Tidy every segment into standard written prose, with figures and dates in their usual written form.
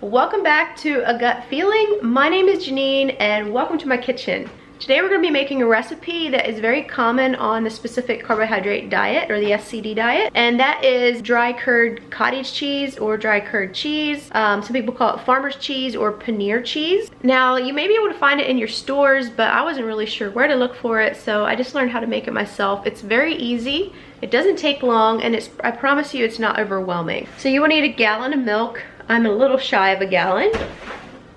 Welcome back to A Gut Feeling. My name is Janine and welcome to my kitchen. Today we're going to be making a recipe that is very common on the specific carbohydrate diet, or the SCD diet, and that is dry curd cottage cheese or dry curd cheese. Some people call it farmer's cheese or paneer cheese. Now you may be able to find it in your stores, but I wasn't really sure where to look for it, so I just learned how to make it myself. It's very easy, it doesn't take long, and I promise you it's not overwhelming. So you will need a gallon of milk. I'm a little shy of a gallon,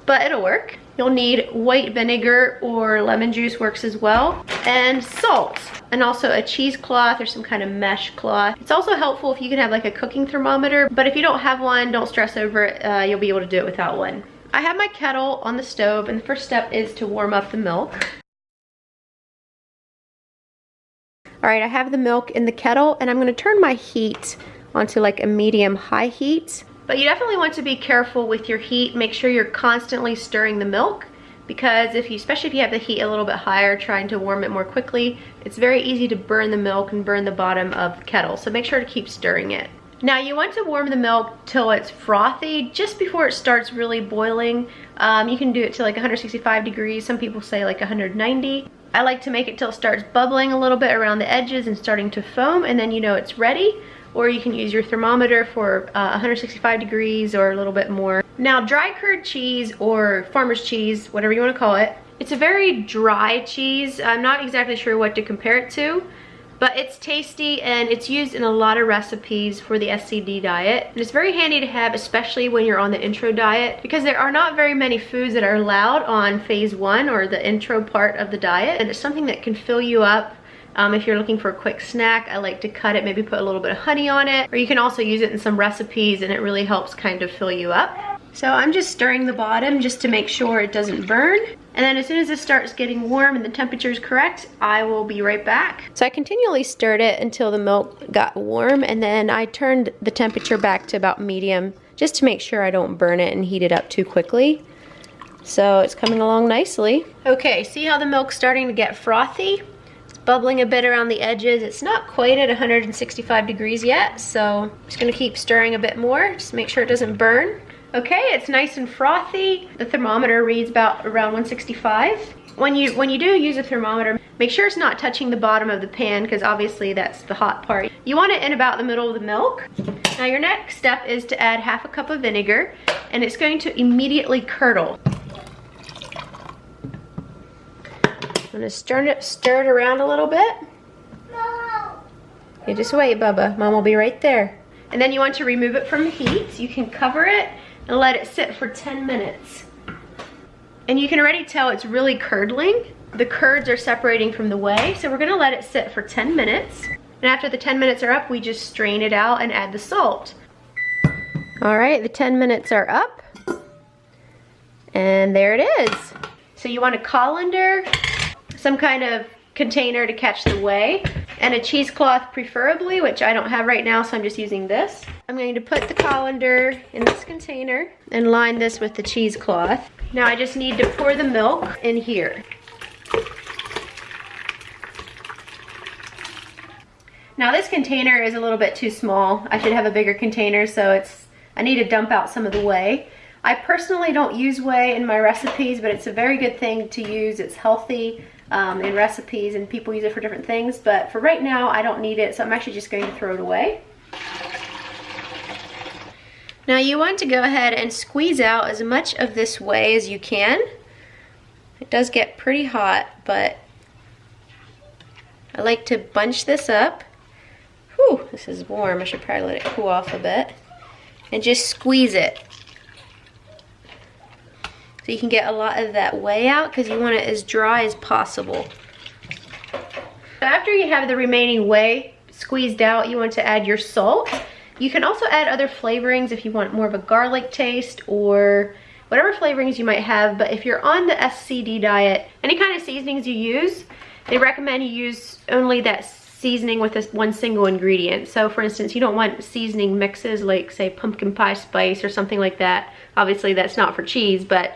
but it'll work. You'll need white vinegar or lemon juice, works as well, and salt, and also a cheesecloth or some kind of mesh cloth. It's also helpful if you can have like a cooking thermometer, but if you don't have one, don't stress over it. You'll be able to do it without one. I have my kettle on the stove, and the first step is to warm up the milk. All right, I have the milk in the kettle, and I'm gonna turn my heat onto like a medium-high heat. But you definitely want to be careful with your heat. Make sure you're constantly stirring the milk, because especially if you have the heat a little bit higher, trying to warm it more quickly, it's very easy to burn the milk and burn the bottom of the kettle. So make sure to keep stirring it. Now you want to warm the milk till it's frothy, just before it starts really boiling. You can do it to like 165 degrees. Some people say like 190. I like to make it till it starts bubbling a little bit around the edges and starting to foam, and then you know it's ready. Or you can use your thermometer for 165 degrees or a little bit more. Now dry curd cheese or farmer's cheese, whatever you want to call it, it's a very dry cheese. I'm not exactly sure what to compare it to, but it's tasty and it's used in a lot of recipes for the SCD diet. And it's very handy to have, especially when you're on the intro diet, because there are not very many foods that are allowed on phase 1 or the intro part of the diet, and it's something that can fill you up. If you're looking for a quick snack, I like to cut it, maybe put a little bit of honey on it, or you can also use it in some recipes and it really helps kind of fill you up. So I'm just stirring the bottom just to make sure it doesn't burn. And then as soon as it starts getting warm and the temperature is correct, I will be right back. So I continually stirred it until the milk got warm, and then I turned the temperature back to about medium just to make sure I don't burn it and heat it up too quickly. So it's coming along nicely. Okay, see how the milk's starting to get frothy? Bubbling a bit around the edges. It's not quite at 165 degrees yet, so I'm just gonna keep stirring a bit more, just make sure it doesn't burn. Okay, it's nice and frothy. The thermometer reads about around 165. When you do use a thermometer, make sure it's not touching the bottom of the pan, because obviously that's the hot part. You want it in about the middle of the milk. Now your next step is to add half a cup of vinegar, and it's going to immediately curdle. I'm gonna stir it around a little bit. No. You just wait, Bubba. Mom will be right there. And then you want to remove it from the heat. You can cover it and let it sit for 10 minutes. And you can already tell it's really curdling. The curds are separating from the whey, so we're gonna let it sit for 10 minutes. And after the 10 minutes are up, we just strain it out and add the salt. All right, the 10 minutes are up. And there it is. So you want a colander, some kind of container to catch the whey, and a cheesecloth preferably, which I don't have right now, so I'm just using this. I'm going to put the colander in this container and line this with the cheesecloth. Now I just need to pour the milk in here. Now this container is a little bit too small. I should have a bigger container, so I need to dump out some of the whey. I personally don't use whey in my recipes, but it's a very good thing to use. It's healthy in recipes, and people use it for different things, but for right now I don't need it, so I'm actually just going to throw it away. Now you want to go ahead and squeeze out as much of this whey as you can. It does get pretty hot, but I like to bunch this up. Whew, this is warm. I should probably let it cool off a bit. And just squeeze it. So you can get a lot of that whey out, because you want it as dry as possible. After you have the remaining whey squeezed out, you want to add your salt. You can also add other flavorings if you want more of a garlic taste, or whatever flavorings you might have. But if you're on the SCD diet, any kind of seasonings you use, they recommend you use only that seasoning with this one single ingredient. So for instance, you don't want seasoning mixes like say pumpkin pie spice or something like that. Obviously that's not for cheese, but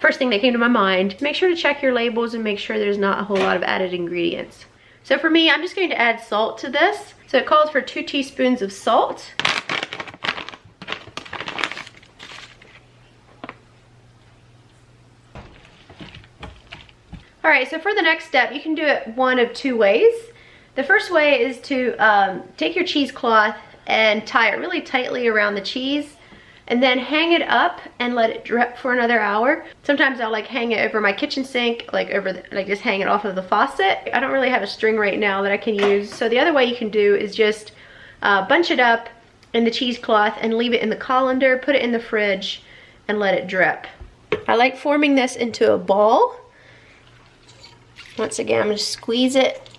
first thing that came to my mind. Make sure to check your labels and make sure there's not a whole lot of added ingredients. So for me, I'm just going to add salt to this. So it calls for 2 teaspoons of salt. All right, so for the next step, you can do it one of two ways. The first way is to take your cheesecloth and tie it really tightly around the cheese, and then hang it up and let it drip for another hour. Sometimes I'll like hang it over my kitchen sink, like just hang it off of the faucet. I don't really have a string right now that I can use. So the other way you can do is just bunch it up in the cheesecloth and leave it in the colander, put it in the fridge and let it drip. I like forming this into a ball. Once again, I'm gonna squeeze it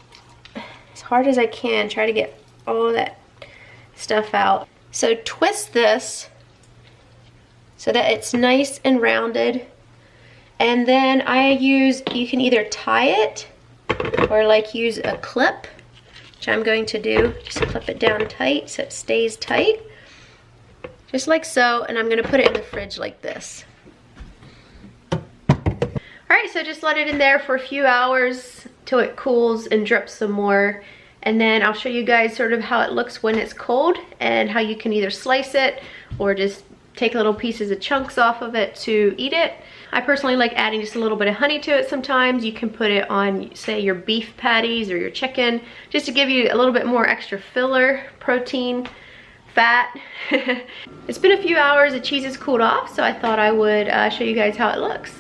as hard as I can, try to get all that stuff out. So twist this so that it's nice and rounded. And then you can either tie it or like use a clip, which I'm going to do. Just clip it down tight so it stays tight. Just like so, and I'm gonna put it in the fridge like this. All right, so just let it in there for a few hours till it cools and drips some more. And then I'll show you guys sort of how it looks when it's cold and how you can either slice it or just take little pieces of chunks off of it to eat it. I personally like adding just a little bit of honey to it sometimes. You can put it on, say, your beef patties or your chicken, just to give you a little bit more extra filler, protein, fat. It's been a few hours, the cheese has cooled off, so I thought I would show you guys how it looks.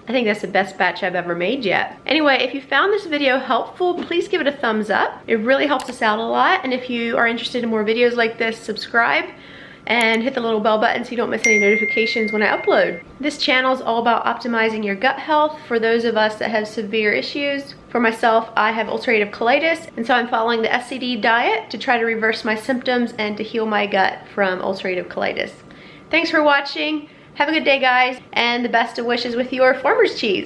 I think that's the best batch I've ever made yet. Anyway, if you found this video helpful, please give it a thumbs up. It really helps us out a lot. And if you are interested in more videos like this, subscribe and hit the little bell button so you don't miss any notifications when I upload. This channel is all about optimizing your gut health for those of us that have severe issues. For myself, I have ulcerative colitis, and so I'm following the SCD diet to try to reverse my symptoms and to heal my gut from ulcerative colitis. Thanks for watching. Have a good day, guys, and the best of wishes with your farmer's cheese.